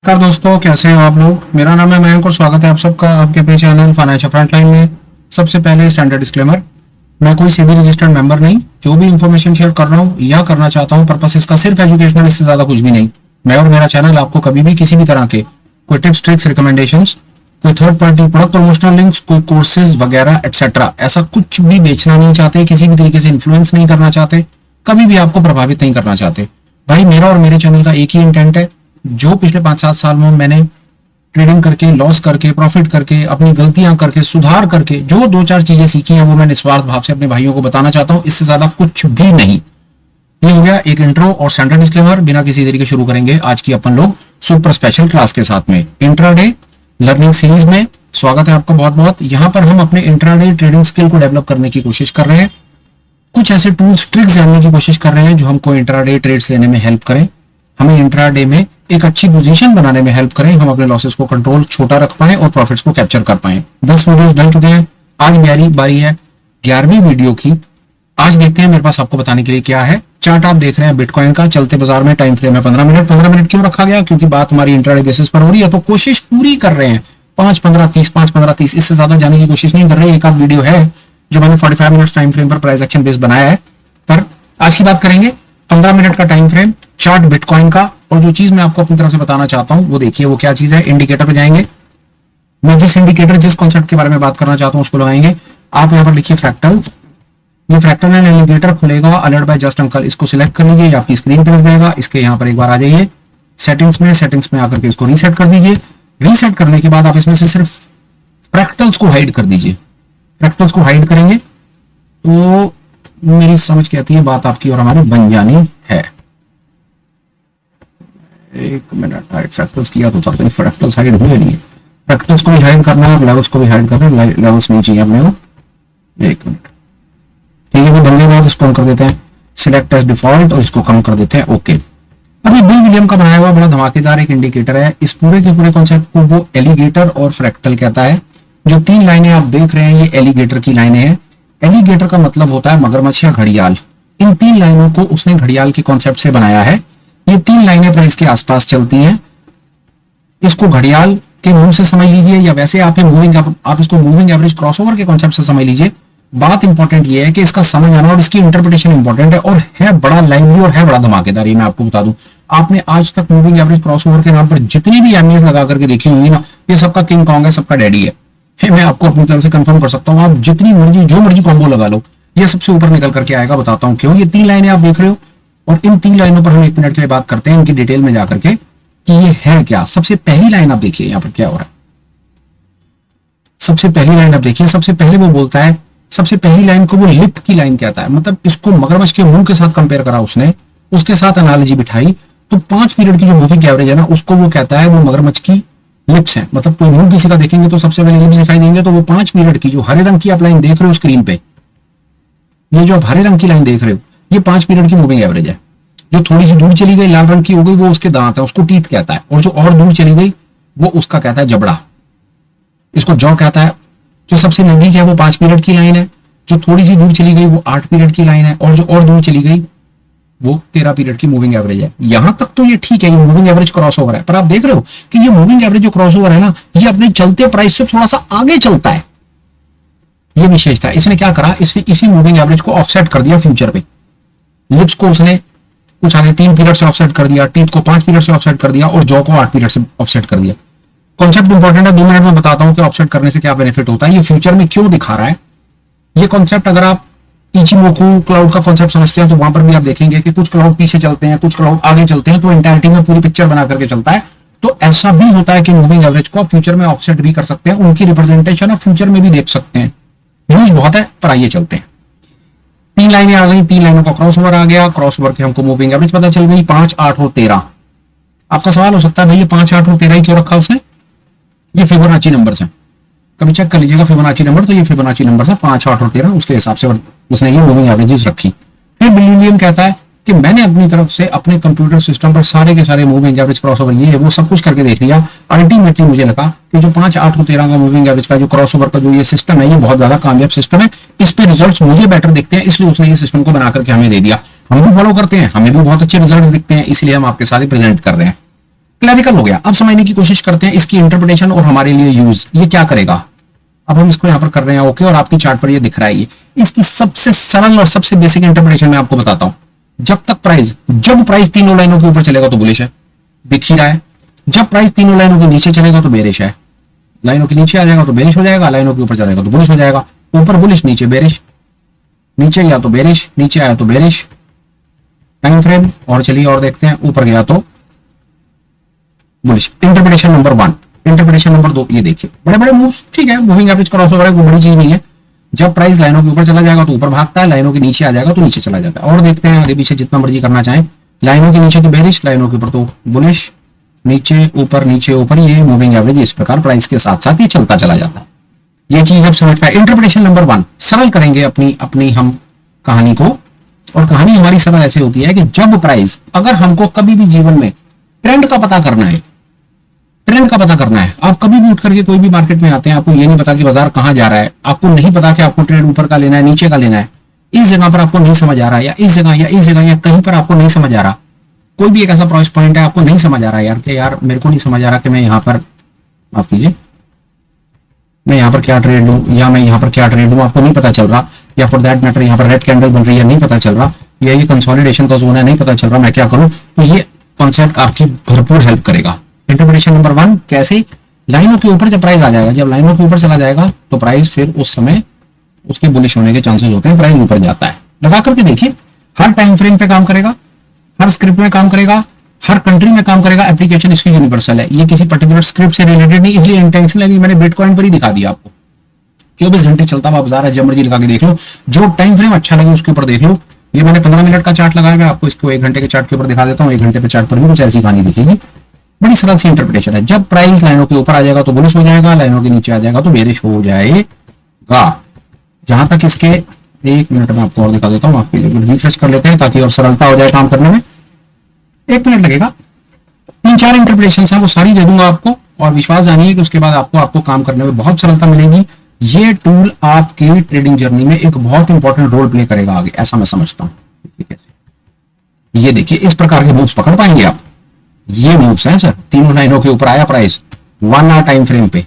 नमस्कार दोस्तों, कैसे हो आप लोग। मेरा नाम है मयंक और स्वागत है आप सबका आपके अपने चैनल फाइनेंशियल फ्रंटलाइन में। सबसे पहले स्टैंडर्ड डिस्क्लेमर, मैं कोई सेबी रजिस्टर्ड मेंबर नहीं। जो भी इंफॉर्मेशन शेयर कर रहा हूँ या करना चाहता हूँ, पर्पस इसका सिर्फ एजुकेशनल, इससे ज्यादा कुछ भी नहीं। मैं और मेरा चैनल आपको कभी भी किसी भी तरह के कोई टिप्स, ट्रिक्स, रिकमेंडेशंस, कोई third party product promotional links, कोई कोर्सेज वगैरह एटसेट्रा ऐसा कुछ भी बेचना नहीं चाहते, किसी भी तरीके से इन्फ्लुएंस नहीं करना चाहते, कभी भी आपको प्रभावित नहीं करना चाहते। भाई, मेरा और मेरे चैनल का एक ही इंटेंट है। जो पिछले 5-7 साल में मैंने ट्रेडिंग करके, लॉस करके, प्रॉफिट करके, अपनी गलतियां करके, सुधार करके जो 2-4 चीजें सीखी हैं, वो मैं निस्वार्थ भाव से अपने भाइयों को बताना चाहता हूं। इससे ज्यादा कुछ भी नहीं। ये हो गया एक इंट्रो और स्टैंडर्ड डिस्क्लेमर। बिना किसी देरी के शुरू करेंगे आज की अपन लोग सुपर स्पेशल क्लास के साथ में इंट्राडे लर्निंग सीरीज में। स्वागत है आपका बहुत बहुत। यहां पर हम अपने इंट्राडे ट्रेडिंग स्किल को डेवलप करने की कोशिश कर रहे हैं। कुछ ऐसे टूल्स, ट्रिक्स जानने की कोशिश कर रहे हैं जो हमको इंट्राडे ट्रेड्स लेने में हेल्प करें, हमें इंट्राडे में एक अच्छी पोजीशन बनाने में हेल्प करें, हम अपने लॉसेस को कंट्रोल छोटा रख पाएं और प्रॉफिट्स को कैप्चर कर पाएं। 10 वीडियोस डल चुके हैं, आज मेरी बारी है 11वीं वीडियो की। आज देखते हैं मेरे पास आपको बताने के लिए क्या है। चार्ट आप देख रहे हैं बिटकॉइन का, चलते बाजार में टाइम फ्रेम है 15 मिनट। 15 मिनट क्यों रखा गया? क्योंकि बात हमारी इंट्राडे बेसिस पर हो रही है, तो कोशिश पूरी कर रहे हैं 5-15-30, 5-15-30, इससे ज्यादा जाने की कोशिश नहीं कर रहे। एक आध वीडियो है जो मैंने 45 मिनट टाइम फ्रेम पर प्राइस एक्शन बेस बनाया है, पर आज की बात करेंगे 15 मिनट का टाइम फ्रेम चार्ट बिटकॉइन का। और जो चीज मैं आपको अपनी तरफ से बताना चाहता हूं वो देखिए, वो क्या चीज है। इंडिकेटर पे जाएंगे, मैं जिस इंडिकेटर, जिस कॉन्सेप्ट के बारे में बात करना चाहता हूं उसको लगाएंगे। आप यहां पर लिखिए फ्रैक्टल। ये फ्रैक्टल एंड इंडिकेटर खुलेगा, अलर्ट बाय जस्ट अंकल, इसको सिलेक्ट कर लीजिए, ये आपकी स्क्रीन पे लग जाएगा। इसके यहाँ पर एक बार आ जाइए सेटिंग्स में आकर के इसको रीसेट कर दीजिए। रीसेट करने के बाद आप इसमें से सिर्फ फ्रैक्टल्स को हाइड कर दीजिए। फ्रैक्टल्स को हाइड करेंगे तो मेरी समझ के आती है बात आपकी और हमारी बन जानी है। एक मिनट, हाइड फ्रैक्टल्स किया तो था, फ्रैक्टल्स हाइड हुए नहीं। फ्रैक्टल्स को भी हाइड करना है और लेवल्स को भी हाइड करना है। लेवल्स नहीं चाहिए अपने को। एक मिनट, ठीक है, वो बनने के बाद इसको कर देते हैं सिलेक्ट एज डिफॉल्ट और इसको कम कर देते हैं। ओके, अभी बी विलियम का बनाया हुआ बड़ा धमाकेदार एक इंडिकेटर है। इस पूरे के पूरे कॉन्सेप्ट को वो एलिगेटर और फ्रैक्टल कहता है। जो 3 लाइनें आप देख रहे हैं ये एलिगेटर की लाइनें हैं। एलिगेटर का मतलब होता है मगरमच्छ या घड़ियाल। इन 3 लाइनों को उसने घड़ियाल के कॉन्सेप्ट से बनाया है। ये 3 लाइनें प्राइस के आसपास चलती हैं। इसको घड़ियाल के मुंह से समझ लीजिए या वैसे आप इसको मूविंग एवरेज क्रॉसओवर के कॉन्सेप्ट से समझ लीजिए। बात इंपॉर्टेंट ये है कि इसका समझ आना और इसकी इंटरप्रिटेशन इंपॉर्टेंट है और है बड़ा लाइवली और है बड़ा धमाकेदार। ये मैं आपको बता दूं, आपने आज तक मूविंग एवरेज क्रॉसओवर के नाम पर जितनी भी एमएस लगा करके देखी होंगी ना, ये सबका किंग कॉन्ग है, सबका डैडी है। मैं आपको अपनी तरफ से कंफर्म कर सकता हूं। आप जितनी मर्जी जो मर्जी कॉम्बो लगा लो, ये सबसे ऊपर निकल करके आएगा। बताता हूं क्यों। ये 3 लाइनें आप देख रहे हो और इन 3 लाइनों पर हम 1 मिनट के लिए बात करते हैं इनकी डिटेल में जाकर के कि ये है क्या। सबसे पहली लाइन आप देखिए यहां पर क्या हो रहा है। सबसे पहली लाइन आप देखिए, सबसे पहले वो बोलता है, सबसे पहली लाइन को वो लिप की लाइन कहता है। मतलब इसको मगरमच्छ के मुंह के साथ कंपेयर करा उसने, उसके साथ एनालॉजी बिठाई। तो 5 पीरियड की जो मूविंग एवरेज है ना, उसको वो कहता है वो मगरमच्छ की लिप्स हैं। मतलब कोई मुंह किसी का देखेंगे तो सबसे पहले लिप्स दिखाई देंगे। तो वो 5 पीरियड की जो हरे रंग की आप लाइन देख रहे हो स्क्रीन पे, ये जो आप हरे रंग की लाइन देख रहे हो, ये 5 पीरियड की मूविंग एवरेज है। जो थोड़ी सी दूर चली गई लाल रंग की हो गई, वो उसके दांत है, उसको टीथ कहता है। और जो और दूर चली गई वो उसका कहता है जबड़ा, इसको जॉ कहता है। जो सबसे नजदीक है वो 5 पीरियड की लाइन है। जो थोड़ी सी दूर चली गई वो 8 पीरियड की लाइन है। और जो और दूर चली गई वो 13 पीरियड की मूविंग एवरेज है। यहां तक तो ये ठीक है, ये मूविंग एवरेज क्रॉसओवर है। पर आप देख रहे हो कि ये मूविंग एवरेज जो क्रॉसओवर है ना, ये अपने चलते प्राइस से थोड़ा सा आगे चलता है। ये विशेषता है। इसने क्या करा, इसने इसी मूविंग एवरेज को ऑफसेट कर दिया फ्यूचर पे। लिप्स को उसने कुछ आगे 3 पीरियड से ऑफसेट कर दिया, टीथ को 5 पीरियड से ऑफसेट कर दिया और जॉ को 8 पीरियड से ऑफसेट कर दिया। कॉन्सेप्ट इंपॉर्टेंट है, 2 मिनट में बताता हूं कि ऑफसेट करने से क्या बेनिफिट होता है, ये फ्यूचर में क्यों दिखा रहा है। ये कॉन्सेप्ट अगर आप इचिमोकू क्लाउड का कॉन्सेप्ट समझते हैं तो वहां पर भी आप देखेंगे कि कुछ क्लाउड पीछे चलते हैं, कुछ क्लाउड आगे चलते हैं, तो एंटायरिटी में पूरी पिक्चर बना करके चलता है। तो ऐसा भी होता है कि मूविंग एवरेज को फ्यूचर में ऑफसेट भी कर सकते हैं, उनकी रिप्रेजेंटेशन आप फ्यूचर में भी देख सकते हैं। यूज बहुत है, पर आइए चलते हैं। 3 लाइनें आ गई, 3 लाइनों का क्रॉसओवर आ गया। क्रॉसओवर के हमको मूविंग एवरेज पता चल गई 5, 8 और 13। आपका सवाल हो सकता है भाई ये 5, 8 और 13 ही क्यों रखा उसने? ये फिबोनाची नंबर्स हैं, कभी चेक कर लीजिएगा फिबोनाची नंबर। तो ये फिबोनाची नंबर है 5, 8 और 13, उसके हिसाब से उसने ये मूविंग एवरेजेस रखी। फिर विलियम कहता है कि मैंने अपनी तरफ से अपने कंप्यूटर सिस्टम पर सारे के सारे मूविंग एवरेज क्रॉसओवर ये है वो सब कुछ करके देख लिया। अल्टीमेटली मुझे लगा कि जो 5, 8 और 13 का मूविंग एवरेज का जो क्रॉसओवर का जो ये सिस्टम है, ये बहुत ज्यादा कामयाब सिस्टम है। इस पे रिजल्ट्स मुझे बेटर दिखते हैं, इसलिए उसने ये सिस्टम को बना करके हमें दे दिया। हम भी फॉलो करते हैं, हमें भी बहुत अच्छे रिजल्ट्स दिखते हैं, इसलिए हम आपके साथ प्रेजेंट कर रहे हैं। क्लरिकल हो गया। अब समझने की कोशिश करते हैं इसकी इंटरप्रिटेशन और हमारे लिए यूज ये क्या करेगा। अब हम इसको यहां पर कर रहे हैं ओके, और आपकी चार्ट पर ये दिख रहा है। ये इसकी सबसे सरल और सबसे बेसिक इंटरप्रिटेशन मैं आपको बताता हूं। जब प्राइस तीनों लाइनों के ऊपर चलेगा तो बुलिश है, दिख ही रहा है। जब प्राइस तीनों लाइनों के नीचे चलेगा तो बेरिश है। लाइनों के नीचे आ जाएगा तो बेरिश हो जाएगा, लाइनों के ऊपर चलेगा तो बुलिश हो जाएगा। ऊपर बुलिश, नीचे बेरिश, नीचे गया तो बेरिश, नीचे आया तो बेरिश। टाइम फ्रेम और चलिए और देखते हैं, ऊपर गया तो bullish. Interpretation number 1। Interpretation number 2, ये देखिए बड़े बड़े मूव्स, ठीक है, मूविंग एवरेज क्रॉसओवर है, कोई बड़ी चीज नहीं है। जब प्राइस लाइनों के ऊपर चला जाएगा तो ऊपर भागता है, लाइनों के नीचे आ जाएगा तो नीचे चला जाता है। और देखते हैं आगे पीछे जितना मर्जी करना चाहें। लाइनों के नीचे तो बेरिश, लाइनों के ऊपर तो बुलिश, नीचे ऊपर, ये मूविंग एवरेज इस प्रकार प्राइस के साथ साथ ये चलता चला जाता है। ये चीज आप समझ पाए। इंटरप्रिटेशन नंबर 1 सरल करेंगे अपनी हम कहानी को, और कहानी हमारी सरल ऐसे होती है कि जब प्राइस, अगर हमको कभी भी जीवन में ट्रेंड का पता करना है, आप कभी भी उठ करके कोई भी मार्केट में आते हैं, आपको ये नहीं पता कि बाजार कहां जा रहा है, आपको नहीं पता कि आपको ट्रेड ऊपर का लेना है नीचे का लेना है, इस जगह पर आपको नहीं समझ आ रहा है, या इस जगह या कहीं पर आपको नहीं समझ आ रहा, कोई भी एक ऐसा प्राइस पॉइंट है आपको नहीं समझ आ रहा है, यार मेरे को नहीं समझ आ रहा कि मैं यहाँ पर, माफ कीजिए, मैं यहाँ पर क्या ट्रेड लूं या मैं यहाँ पर क्या ट्रेड लूं, आपको नहीं पता चल रहा, या फॉर दैट मैटर यहाँ पर रेड कैंडल बन रही है नहीं पता चल रहा, या ये कंसोलिडेशन का जोन है नहीं पता चल रहा, मैं क्या करूं। तो ये कॉन्सेप्ट आपकी भरपूर हेल्प करेगा। इंटरप्रिटेशन नंबर 1 कैसे, लाइनों के ऊपर जब प्राइस आ जाएगा, जब लाइनों के ऊपर चला जाएगा तो प्राइस फिर उस समय उसके बुलिश होने के चांसेस होते हैं, प्राइस ऊपर जाता है। लगा करके देखिए, हर टाइम फ्रेम पे काम करेगा, हर स्क्रिप्ट में काम करेगा, हर कंट्री में काम करेगा। एप्लीकेशन इसकी यूनिवर्सल है, ये किसी पर्टिकुलर स्क्रिप्ट से रिलेटेड नहीं, इसलिए इंटेंशनली मैंने बिटकॉइन पर ही दिखा दिया आपको। 24 घंटे चलता हुआ बाजार है, जब मर्जी लगा के देख लो, जो टाइम फ्रेम अच्छा लगे उसके ऊपर देख लो। ये मैंने 15 मिनट का चार्ट लगाया, मैं आपको इसको 1 घंटे के चार्ट के ऊपर दिखा देता हूँ। 1 घंटे के चार्ट पर भी कुछ ऐसी कहानी दिखेगी। बड़ी सरल सी इंटरप्रिटेशन है। जब प्राइस लाइनों के ऊपर आ जाएगा तो बुलिश हो जाएगा, लाइनों के नीचे आ जाएगा तो बेरिश हो जाएगा। जहां तक इसके 1 मिनट में आपको और दिखा देता हूँ, आपके लिए रिफ्रेश कर लेते हैं ताकि और सरलता हो जाए काम करने में। 1 मिनट लगेगा। 3-4 इंटरप्रिटेशन है, वो सारी दे दूंगा आपको, और विश्वास जानिए कि उसके बाद आपको काम करने में बहुत सरलता मिलेगी। ये टूल आपकी ट्रेडिंग जर्नी में एक बहुत इंपॉर्टेंट रोल प्ले करेगा आगे, ऐसा मैं समझता हूं। ये देखिए, इस प्रकार के मूव्स पकड़ पाएंगे आप। ये मूव्स हैं सर, तीनों लाइनों के ऊपर आया प्राइस 1 आवर टाइम फ्रेम पे,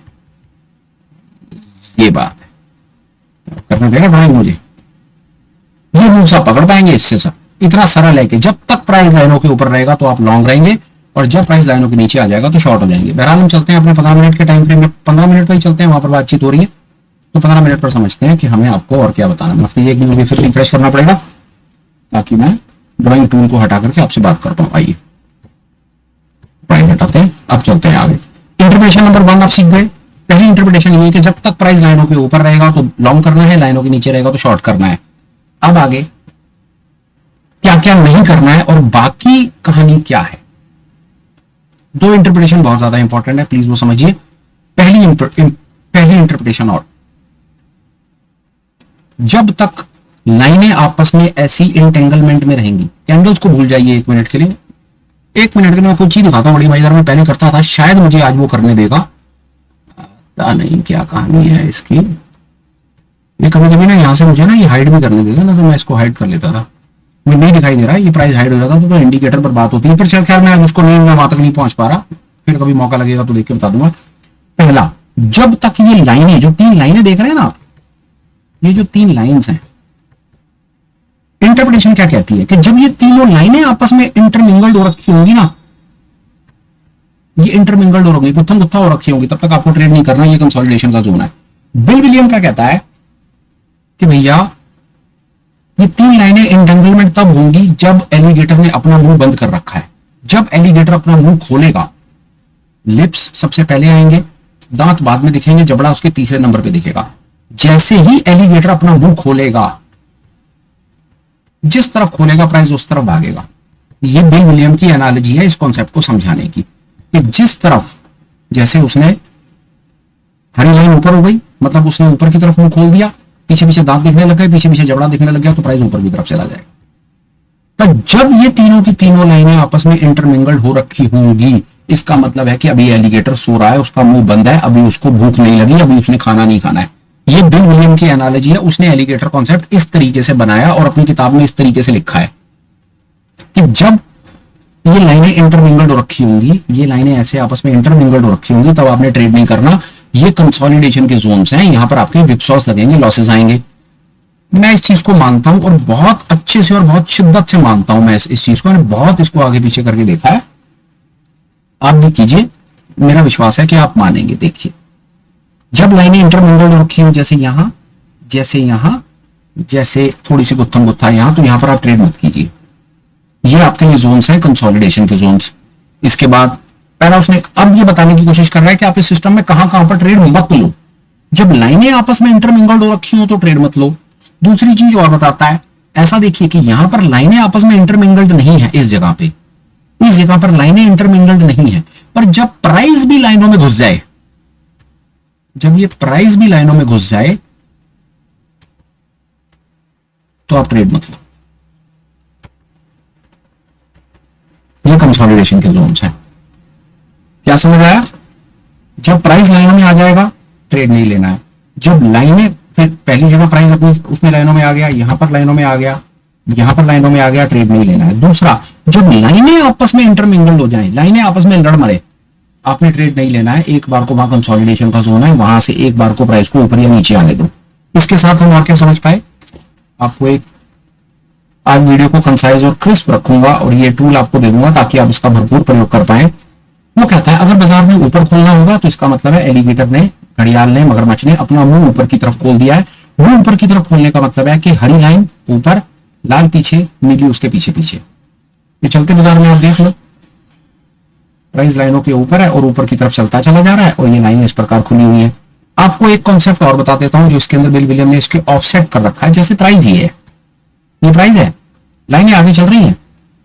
ये बात है, करना पड़ेगा ड्राइंग मुझे। ये मूव्स आप पकड़ पाएंगे इससे सर, इतना सरल है कि जब तक प्राइस लाइनों के ऊपर रहेगा तो आप लॉन्ग रहेंगे, और जब प्राइस लाइनों के नीचे आ जाएगा तो शॉर्ट हो जाएंगे। बहरहाल हम चलते हैं अपने 15 मिनट के टाइम फ्रेम में, 15 मिनट पर ही चलते हैं, वहां पर बातचीत हो रही है, तो 15 मिनट पर समझते हैं कि हमें आपको और क्या बताना है। मतलब एक मिनट फिर रिफ्रेश करना पड़ेगा ताकि मैं ड्राइंग टूल को हटा करके आपसे बात कर पाऊं। आइए ड्राइंग हटाते हैं, अब चलते हैं आगे। इंटरप्रिटेशन नंबर 1 आप सीख गए। पहली इंटरप्रिटेशन ये है कि जब तक प्राइस लाइनों के ऊपर रहेगा तो लॉन्ग करना है, लाइनों के नीचे रहेगा तो शॉर्ट करना है। अब आगे क्या क्या नहीं करना है और बाकी कहानी क्या है। 2 इंटरप्रिटेशन बहुत ज्यादा इंपॉर्टेंट है, प्लीज वो समझिए। पहली इंटरप्रिटेशन, और जब तक लाइनें आपस में ऐसी इंटेंगलमेंट में रहेंगी, कैंडल्स को भूल जाइए 1 मिनट के लिए। 1 मिनट के लिए मैं कुछ चीज दिखाता हूं, बड़ी मजेदार, मैं पहले करता था, शायद मुझे आज वो करने देगा, पता नहीं क्या कहानी है इसकी। ये कभी कभी ना यहां से मुझे ना ये हाइड भी करने देगा ना, तो मैं इसको हाइड कर लेता था, मुझे नहीं दिखाई दे रहा है, ये प्राइस हाइड हो जाता तो इंडिकेटर पर बात होती है, पर चल ख्याल मैं उसको नहीं, मैं वहां तक नहीं पहुंच पा रहा, फिर कभी मौका लगेगा तो देख के बता दूंगा। पहला, जब तक ये लाइनें, जो 3 लाइनें देख रहे हैं ना, ये जो 3 लाइंस हैं, इंटरप्रिटेशन क्या कहती है कि जब ये तीनों लाइनें आपस में इंटरमिंगल्ड हो रखी होंगी ना, ये इंटरमिंगल्ड हो रही, गुत्थम गुत्था हो रखी होंगी, तब तक आपको ट्रेड नहीं करना, ये कंसोलिडेशन का जोन है। बिल विलियम क्या कहता है कि भैया ये 3 लाइनें इंटेंगलमेंट तब होंगी जब एलिगेटर ने अपना मुंह बंद कर रखा है। जब एलिगेटर अपना मुंह खोलेगा, लिप्स सबसे पहले आएंगे, दांत बाद में दिखेंगे, जबड़ा उसके तीसरे नंबर पे दिखेगा। जैसे ही एलिगेटर अपना मुंह खोलेगा, जिस तरफ खोलेगा प्राइस उस तरफ भागेगा। ये बिल विलियम की एनालॉजी है इस कॉन्सेप्ट को समझाने की, कि जिस तरफ, जैसे उसने हरी लाइन ऊपर हो गई, मतलब उसने ऊपर की तरफ मुंह खोल दिया, पीछे पीछे दांत दिखने लग गए, पीछे पीछे जबड़ा दिखने लग गया, तो प्राइस ऊपर की तरफ चला जाएगा। पर जब ये तीनों की तीनों लाइनें आपस में इंटरमिंगल्ड हो रखी होंगी, इसका मतलब है कि अभी एलिगेटर सो रहा है, उसका मुंह बंद है, अभी उसको भूख नहीं लगी, अभी उसने खाना नहीं खाना है। ये बिल विलियम की एनालॉजी है, उसने एलिगेटर कॉन्सेप्ट इस तरीके से बनाया और अपनी किताब में इस तरीके से लिखा है कि जब ये लाइनें इंटरमिंगल्ड हो रखी होंगी, ये लाइनें ऐसे आपस में इंटरमिंगल्ड हो रखी होंगी, तब आपने ट्रेड नहीं करना। ये कंसोलिडेशन के जोन्स हैं, यहां पर आपके विप्सॉस लगेंगे, लॉसेस आएंगे। मैं इस चीज को मानता हूं और बहुत अच्छे से और बहुत शिद्दत से मानता हूं। मैं इस चीज को, मैंने बहुत इसको आगे पीछे करके देखा है। आप भी कीजिए, मेरा विश्वास है कि आप मानेंगे। देखिए, जब लाइनें इंटरमिंगल्ड हो रखी हो, जैसे यहां, जैसे यहां, जैसे थोड़ी सी गुत्थम गुत्था यहां, तो यहां पर आप ट्रेड मत कीजिए। ये आपके लिए जोन्स हैं, कंसोलिडेशन के जोन्स। इसके बाद पहला उसने अब ये बताने की कोशिश कर रहा है कि आप इस सिस्टम में कहां कहां पर ट्रेड मत लो। जब लाइनें आपस में इंटरमिंगल्ड हो रखी हो तो ट्रेड मत लो। दूसरी चीज और बताता है, ऐसा देखिए कि यहां पर लाइनें आपस में इंटरमिंगल्ड नहीं है, इस जगह पे, इस जगह पर लाइनें इंटरमिंगल्ड नहीं है, पर जब प्राइस भी लाइनों में घुस जाए, जब ये प्राइस भी लाइनों में घुस जाए तो आप ट्रेड मत लो। ये कंसोलिडेशन के जोन्स हैं। क्या समझ आया? जब प्राइस लाइनों में आ जाएगा ट्रेड नहीं लेना है। जब लाइनें, फिर पहली जगह प्राइस अपनी उसमें लाइनों में आ गया, यहां पर लाइनों में आ गया, यहां पर लाइनों में आ गया, ट्रेड नहीं लेना है। दूसरा, जब लाइनें आपस में इंटरमिंगल्ड हो जाएं, लाइनें आपस में लड़ मरे, आपने ट्रेड नहीं लेना है। एक बार को वहां कंसोलिडेशन का जोन है, वहां से एक बार को प्राइस को ऊपर या नीचे आने दो। इसके साथ हम और क्या समझ पाए? आपको एक आज वीडियो को कंसाइज और क्रिस्प रखूंगा और ये टूल आपको दे दूंगा ताकि आप इसका भरपूर प्रयोग कर पाए। वो कहता है अगर बाजार में ऊपर खोलना होगा तो इसका मतलब है एलिगेटर ने, घड़ियाल ने, मगरमच्छ ने अपना मुंह ऊपर की तरफ खोल दिया है। मुंह ऊपर की तरफ खोलने का मतलब है कि हरी लाइन ऊपर, लाल पीछे, नीली उसके पीछे पीछे। ये चलते बाजार में आप देख लो, प्राइस लाइनों के ऊपर है और ऊपर की तरफ चलता चला जा रहा है और ये लाइन इस प्रकार खुली हुई है। आपको एक कॉन्सेप्ट और बता देता हूं जो इसके अंदर बिल विलियम ने इसके ऑफसेट कर रखा है। जैसे प्राइस ये है, ये प्राइस है, लाइनें आगे चल रही हैं,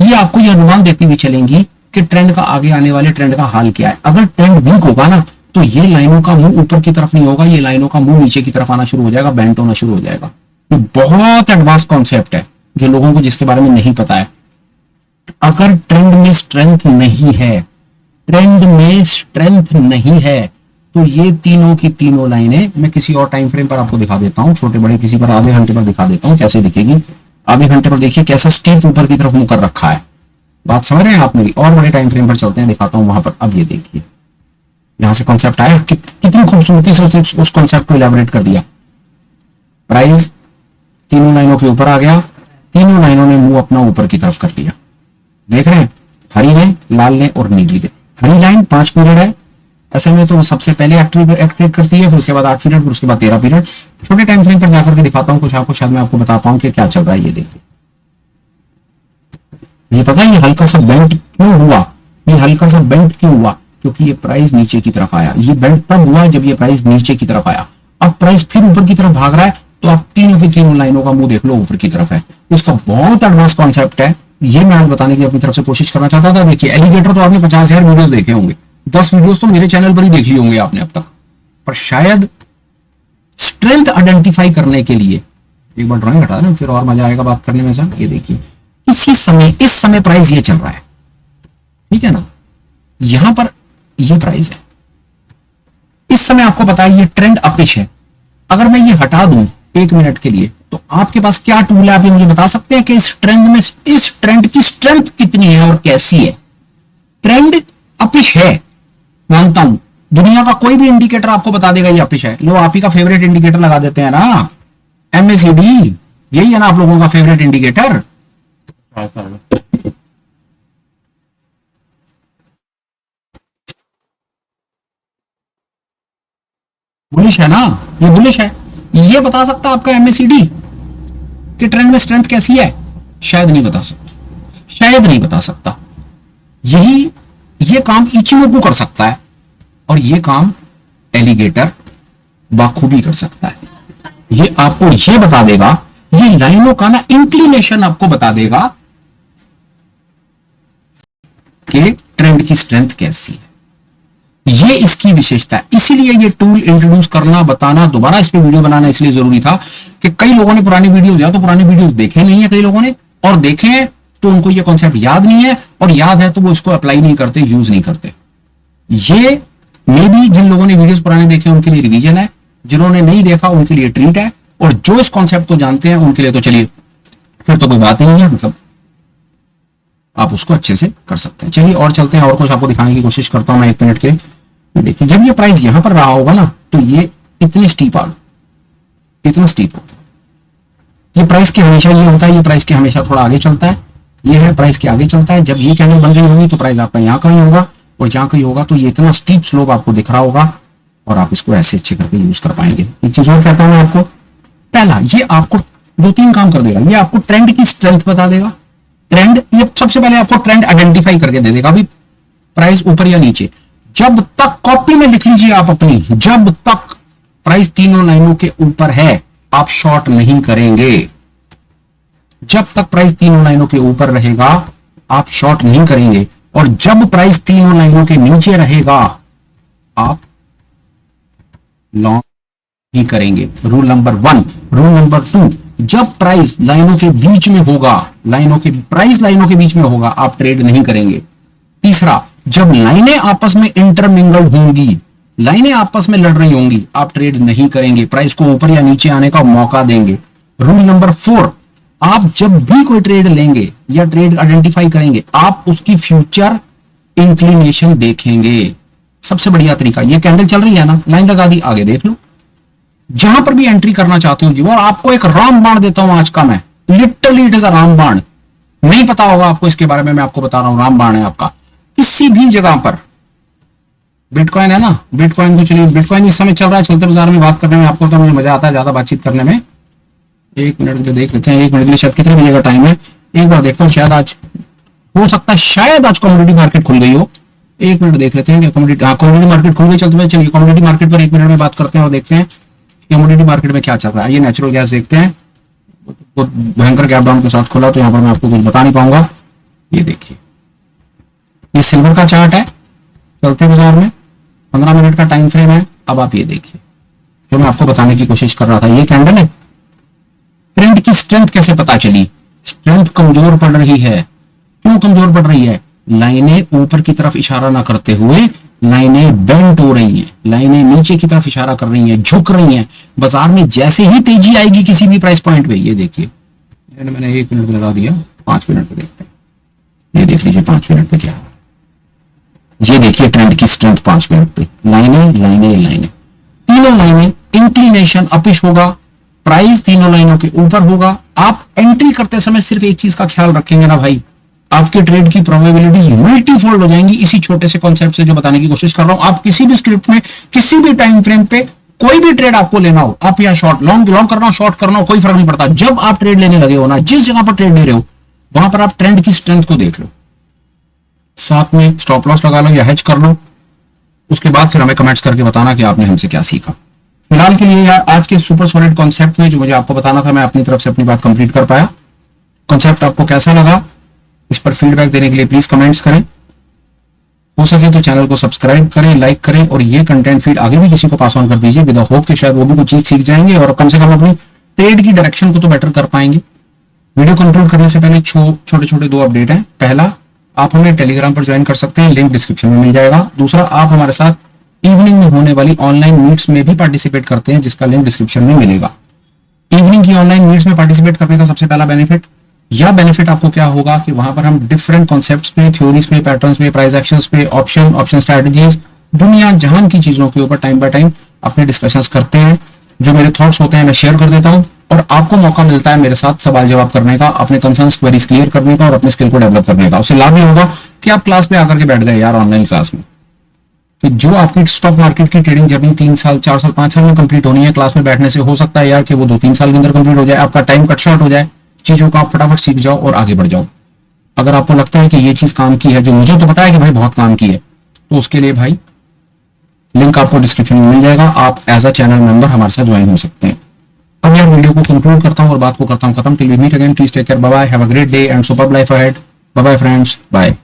ये आपको ये अनुमान देती हुई चलेंगी कि ट्रेंड का आगे आने वाले ट्रेंड का हाल क्या है। अगर ट्रेंड वीक होगा ना तो ये लाइनों का मुंह ऊपर की तरफ नहीं होगा, ये लाइनों का मुंह नीचे की तरफ आना शुरू हो जाएगा, बेंट होना शुरू हो जाएगा। ये बहुत एडवांस कॉन्सेप्ट है जो लोगों को जिसके बारे में नहीं पता है। अगर ट्रेंड में स्ट्रेंथ नहीं है, ट्रेंड में स्ट्रेंथ नहीं है, तो ये तीनों की तीनों लाइनें, मैं किसी और टाइम फ्रेम पर आपको दिखा देता हूं, छोटे बड़े किसी पर आधे घंटे पर दिखा देता हूं कैसे दिखेगी। आधे घंटे पर देखिए कैसा स्टीप ऊपर की तरफ मुंह कर रखा है। बात समझ रहे हैं आप मेरी? और बड़े टाइम फ्रेम पर चलते हैं, दिखाता हूं वहां पर। अब ये देखिए, यहां से कॉन्सेप्ट आया, कितनी खूबसूरती से उसने उस कॉन्सेप्ट को इलैबोरेट कर दिया। प्राइस तीनों लाइनों के ऊपर आ गया, तीनों लाइनों ने मुंह अपना ऊपर की तरफ कर लिया। देख रहे हैं, हरी ने, लाल ने और नीली ने। हरी लाइन 5 पीरियड है, ऐसे में तो सबसे पहले एक्टिवेट करती है, फिर उसके बाद 8 पीरियड, फिर उसके बाद 13 पीरियड। छोटे टाइम फ्रेम पर जाकर के दिखाता हूं कुछ आपको, शायद मैं आपको बता पाऊं कि क्या चल रहा है। ये देखिए, ये पता है ये हल्का सा बेंट क्यों हुआ? ये हल्का सा बेंट क्यों हुआ? क्योंकि ये प्राइस नीचे की तरफ आया। ये बेंट तब हुआ जब ये प्राइस नीचे की तरफ आया। अब प्राइस फिर ऊपर की तरफ भाग रहा है, तो आप तीनों की तीनों लाइनों का मुंह देख लो ऊपर की तरफ है। इसका बहुत एडवांस कॉन्सेप्ट है, ये मैं आज बताने की अपनी तरफ से कोशिश करना चाहता था। देखिए, एलिगेटर तो आपने 50,000 वीडियोस देखे होंगे, 10 वीडियोस तो मेरे चैनल पर ही देखी होंगे आपने अब तक, पर शायद स्ट्रेंथ आइडेंटिफाई करने के लिए, एक बार ड्राइंग हटा दें फिर और मजा आएगा बात करने में। सर ये देखिए, इस समय प्राइस ये चल रहा है, ठीक है ना? यहां पर ये प्राइस है, इस समय आपको पता है ये ट्रेंड अपिश है। अगर मैं ये हटा दूं 1 मिनट के लिए, तो आपके पास क्या टूल है? आप ये मुझे बता सकते हैं कि इस ट्रेंड में, इस ट्रेंड की स्ट्रेंथ कितनी है और कैसी है? ट्रेंड अपिश है, मानता हूं। दुनिया का कोई भी इंडिकेटर आपको बता देगा ये अपिश है। लो, आप ही का फेवरेट इंडिकेटर लगा देते हैं ना, MACD, यही है ना आप लोगों का फेवरेट इंडिकेटर। बुलिश है ना, ये बुलिश है। ये बता सकता आपका MACD कि ट्रेंड में स्ट्रेंथ कैसी है? शायद नहीं बता सकता, शायद नहीं बता सकता। यही ये काम इचिनोकू कर सकता है और ये काम एलिगेटर बाखूबी कर सकता है। ये आपको ये बता देगा, ये लाइनों का ना इंक्लिनेशन आपको बता देगा कि ट्रेंड की स्ट्रेंथ कैसी है। ये इसकी विशेषता है। इसीलिए ये टूल इंट्रोड्यूस करना, बताना, दोबारा इस पे वीडियो बनाना इसलिए जरूरी था कि कई लोगों ने पुरानी वीडियोस, या तो पुरानी वीडियोस देखे नहीं है कई लोगों ने, और देखे हैं तो उनको ये कॉन्सेप्ट याद नहीं है, और याद है तो वो इसको अप्लाई नहीं करते, यूज नहीं करते। ये मे बी जिन लोगों ने वीडियोस पुराने देखे उनके लिए रिवीजन है, जिन्होंने नहीं देखा उनके लिए ट्रीट है, और जो इस कॉन्सेप्ट को जानते हैं उनके लिए तो चलिए फिर तो कोई बात ही नहीं है। मतलब आप उसको अच्छे से कर सकते हैं। चलिए और चलते हैं, और कुछ आपको दिखाने की कोशिश करता हूं मैं 1 मिनट के। देखिए जब ये प्राइस यहां पर रहा होगा ना, तो ये इतनी स्टीप आ गई, इतना स्टीप होगा। ये प्राइस के हमेशा ये होता है, ये प्राइस के हमेशा थोड़ा आगे चलता है, ये है प्राइस के आगे चलता है। जब ये कैंडल बन रही होगी तो प्राइस आपका यहाँ कहीं होगा, और जहां कहीं होगा तो ये इतना स्टीप स्लोप आपको दिख रहा होगा, और आप इसको ऐसे अच्छे करके यूज कर पाएंगे। एक चीज और कहता हूं आपको, पहला ये आपको 2-3 काम कर देगा। ये आपको ट्रेंड की स्ट्रेंथ बता देगा, ट्रेंड, ये सबसे पहले आपको ट्रेंड आइडेंटिफाई करके दे देगा, अभी प्राइस ऊपर या नीचे। जब तक, कॉपी में लिख लीजिए आप अपनी, जब तक प्राइस तीनों लाइनों के ऊपर है आप शॉर्ट नहीं करेंगे। जब तक प्राइस तीनों लाइनों के ऊपर रहेगा आप शॉर्ट नहीं करेंगे, और जब प्राइस तीनों लाइनों के नीचे रहेगा आप लॉन्ग ही करेंगे। Rule number 1। रूल नंबर 2, जब प्राइस लाइनों के बीच में होगा, प्राइस लाइनों के बीच में होगा, आप ट्रेड नहीं करेंगे। तीसरा, जब लाइनें आपस में इंटरमिंगल्ड होंगी, लाइनें आपस में लड़ रही होंगी, आप ट्रेड नहीं करेंगे, प्राइस को ऊपर या नीचे आने का मौका देंगे। रूल नंबर 4, आप जब भी कोई ट्रेड लेंगे या ट्रेड आइडेंटिफाई करेंगे, आप उसकी फ्यूचर इंक्लिनेशन देखेंगे। सबसे बढ़िया तरीका, ये कैंडल चल रही है ना, लाइन लगा दी, आगे देख लो। जहां पर भी एंट्री करना चाहते हो जी, और आपको एक रामबाण देता हूं आज का मैं, लिटरली इट इज अ रामबाण। नहीं पता होगा आपको इसके बारे में, मैं आपको बता रहा हूं, रामबाण है आपका। किसी भी जगह पर, बिटकॉइन है ना, बिटकॉइन को चलिए, बिटकॉइन इस समय चल रहा है, चलते बाजार में बात करने में आपको तो मुझे मजा आता है ज्यादा बातचीत करने में। 1 मिनट के लिए देख लेते हैं, 1 मिनट के लिए शायद कितने बजे का टाइम है, एक बार देखता हूँ, शायद आज हो सकता है, शायद आज कमोडिटी मार्केट खुल गई हो। 1 मिनट देख लेते हैं कि कमोडिटी, हाँ कमोडिटी मार्केट खुल गई, चलते हुए चलिए कमोडिटी मार्केट पर 1 मिनट में बात करते हैं और देखते हैं कमोडिटी मार्केट में क्या चल रहा है। ये नेचुरल गैस देखते हैं, बहुत भयंकर गैप डाउन के साथ खुला, तो यहाँ पर मैं आपको कुछ बता नहीं पाऊंगा। ये देखिए, ये सिल्वर का चार्ट है, चलते बाजार में 15 मिनट का टाइम फ्रेम है। अब आप ये देखिए, जो मैं आपको बताने की कोशिश कर रहा था, ये कैंडल है, ट्रेंड की स्ट्रेंथ कैसे पता चली? स्ट्रेंथ कमजोर पड़ रही है। क्यों कमजोर पड़ रही है? लाइनें ऊपर की तरफ इशारा ना करते हुए लाइनें बेंट हो रही हैं, लाइनें नीचे की तरफ इशारा कर रही हैं, झुक रही हैं। बाजार में जैसे ही तेजी आएगी किसी भी प्राइस पॉइंट पे, ये देखिए, मैंने 1 मिनट लगा दिया, 5 मिनट पे देखते हैं। ये देख लीजिए 5 मिनट पे क्या है, ये देखिए ट्रेंड की स्ट्रेंथ 5 मिनट पे, लाइनें लाइनें लाइनें, तीनों लाइनें इंक्लिनेशन अपिश होगा, प्राइस तीनों लाइनों के ऊपर होगा। आप एंट्री करते समय सिर्फ एक चीज का ख्याल रखेंगे ना भाई, आपके ट्रेड की प्रोबेबिलिटीज मल्टीफोल्ड हो जाएंगी। इसी छोटे से कॉन्सेप्ट से जो बताने की कोशिश कर रहा हूं, आप किसी भी स्क्रिप्ट में, किसी भी टाइम फ्रेम पे कोई भी ट्रेड आपको लेना हो, आप या शॉर्ट लॉन्ग करना हो, शॉर्ट करना हो, कोई फर्क नहीं पड़ता। जब आप ट्रेड लेने लगे हो ना, जिस जगह पर ट्रेड ले रहे हो वहां पर आप ट्रेंड की स्ट्रेंथ को देख लो, साथ में स्टॉप लॉस लगा लो या हेज कर लो। उसके बाद फिर हमें कमेंट्स करके बताना कि आपने हमसे क्या सीखा। फिलहाल के लिए आज के सुपर सॉलिड कॉन्सेप्ट में जो मुझे आपको बताना था, मैं अपनी तरफ से अपनी बात कंप्लीट कर पाया। कॉन्सेप्ट आपको कैसा लगा, इस पर फीडबैक देने के लिए प्लीज कमेंट्स करें। हो सके तो चैनल को सब्सक्राइब करें, लाइक करें, और ये कंटेंट फीड आगे भी किसी को पास ऑन कर दीजिए, विद होप कि शायद वो भी कुछ चीज सीख जाएंगे और कम से कम अपनी ट्रेड की डायरेक्शन को तो बेटर कर पाएंगे। वीडियो कंक्लूड करने से पहले छोटे छोटे 2 अपडेट हैं। पहला, आप हमें टेलीग्राम पर ज्वाइन कर सकते हैं, लिंक डिस्क्रिप्शन में मिल जाएगा। दूसरा, आप हमारे साथ इवनिंग में होने वाली ऑनलाइन मीट्स में भी पार्टिसिपेट करते हैं, जिसका लिंक डिस्क्रिप्शन में मिलेगा। इवनिंग की ऑनलाइन मीट्स में पार्टिसिपेट करने का सबसे पहला बेनिफिट आपको क्या होगा कि वहां पर हम डिफरेंट कॉन्सेप्ट्स पे, थ्योरीज पे, पैटर्न्स पे, प्राइस एक्शंस पे, ऑप्शन स्ट्रेटजीज, दुनिया जहान की चीजों के ऊपर टाइम बाय टाइम अपने डिस्कशंस करते हैं। जो मेरे थॉट्स होते हैं मैं शेयर कर देता हूं, और आपको मौका मिलता है मेरे साथ सवाल जवाब करने का, अपने कंसर्न्स, क्वेरीज क्लियर करने का और अपने स्किल को डेवलप करने का। उससे लाभ ये होगा कि आप क्लास में आकर के बैठ गए यार, ऑनलाइन क्लास में, कि जो आपकी स्टॉक मार्केट की ट्रेडिंग जर्नी 3 साल, 4 साल, 5 साल में कंप्लीट होनी है, क्लास में बैठने से हो सकता है यार कि वो 2-3 साल के अंदर कंप्लीट हो जाए, आपका टाइम कट शॉर्ट हो जाए, चीजों को आप फटाफट सीख जाओ और आगे बढ़ जाओ। अगर आपको लगता है कि ये चीज काम की है, जो मुझे तो पता है कि भाई बहुत काम की है, तो उसके लिए भाई लिंक आपको डिस्क्रिप्शन में मिल जाएगा, आप एज अ चैनल मेंबर हमारे साथ ज्वाइन हो सकते हैं। अब यार वीडियो को कंक्लूड करता हूं और बात को करता हूं खत्म। Till we meet again, please take care, bye bye, have a great day and superb life ahead. Bye bye friends, bye.